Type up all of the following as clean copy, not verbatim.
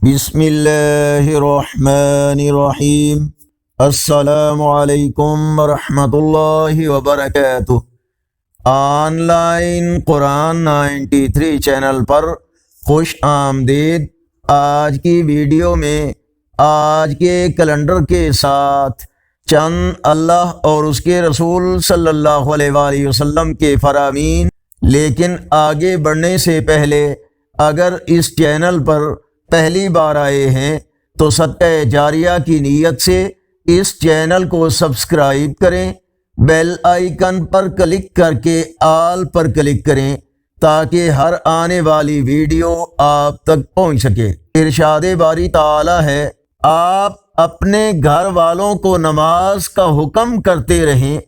بسم اللہ الرحمن الرحیم۔ السلام علیکم ورحمۃ اللہ وبرکاتہ۔ آن لائن قرآن 93 چینل پر خوش آمدید۔ آج کی ویڈیو میں آج کے کیلنڈر کے ساتھ چند اللہ اور اس کے رسول صلی اللہ علیہ وآلہ وسلم کے فرامین، لیکن آگے بڑھنے سے پہلے اگر اس چینل پر پہلی بار آئے ہیں تو صدقہ جاریہ کی نیت سے اس چینل کو سبسکرائب کریں، بیل آئیکن پر کلک کر کے آل پر کلک کریں تاکہ ہر آنے والی ویڈیو آپ تک پہنچ سکے۔ ارشاد باری تعالی ہے، آپ اپنے گھر والوں کو نماز کا حکم کرتے رہیں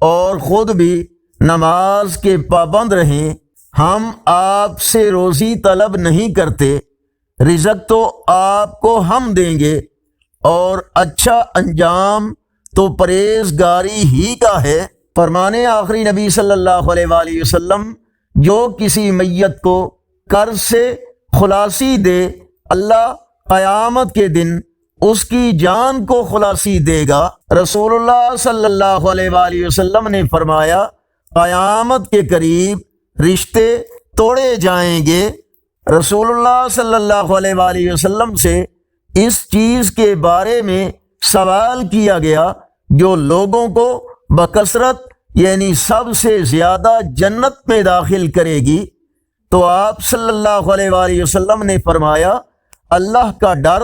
اور خود بھی نماز کے پابند رہیں۔ ہم آپ سے روزی طلب نہیں کرتے، رزق تو آپ کو ہم دیں گے، اور اچھا انجام تو پرہیزگاری ہی کا ہے۔ فرمانے آخری نبی صلی اللہ علیہ وآلہ وسلم، جو کسی میت کو قرض سے خلاصی دے، اللہ قیامت کے دن اس کی جان کو خلاصی دے گا۔ رسول اللہ صلی اللہ علیہ وآلہ وسلم نے فرمایا، قیامت کے قریب رشتے توڑے جائیں گے۔ رسول اللہ صلی اللہ علیہ وآلہ وسلم سے اس چیز کے بارے میں سوال کیا گیا جو لوگوں کو بکثرت یعنی سب سے زیادہ جنت میں داخل کرے گی، تو آپ صلی اللہ علیہ وآلہ وسلم نے فرمایا، اللہ کا ڈر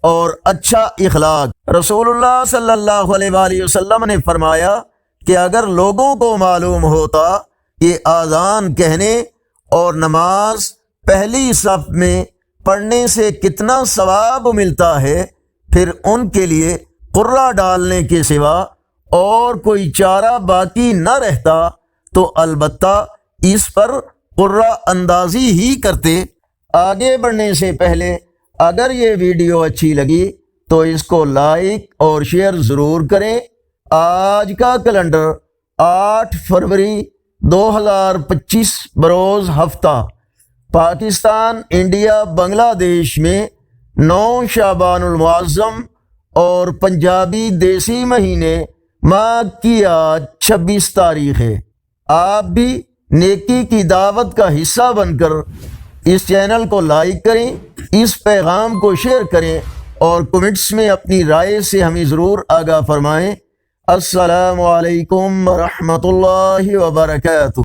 اور اچھا اخلاق۔ رسول اللہ صلی اللہ علیہ وآلہ وسلم نے فرمایا کہ اگر لوگوں کو معلوم ہوتا کہ اذان کہنے اور نماز پہلی صف میں پڑھنے سے کتنا ثواب ملتا ہے، پھر ان کے لیے قرہ ڈالنے کے سوا اور کوئی چارہ باقی نہ رہتا تو البتہ اس پر قرہ اندازی ہی کرتے۔ آگے بڑھنے سے پہلے اگر یہ ویڈیو اچھی لگی تو اس کو لائک اور شیئر ضرور کریں۔ آج کا کیلنڈر 8 فروری 2025 بروز ہفتہ پاکستان، انڈیا، بنگلہ دیش میں 9 شعبان المعظم اور پنجابی دیسی مہینے ماہ کی آج 26 تاریخ ہے۔ آپ بھی نیکی کی دعوت کا حصہ بن کر اس چینل کو لائک کریں، اس پیغام کو شیئر کریں اور کمنٹس میں اپنی رائے سے ہمیں ضرور آگاہ فرمائیں۔ السلام علیکم ورحمۃ اللہ وبرکاتہ۔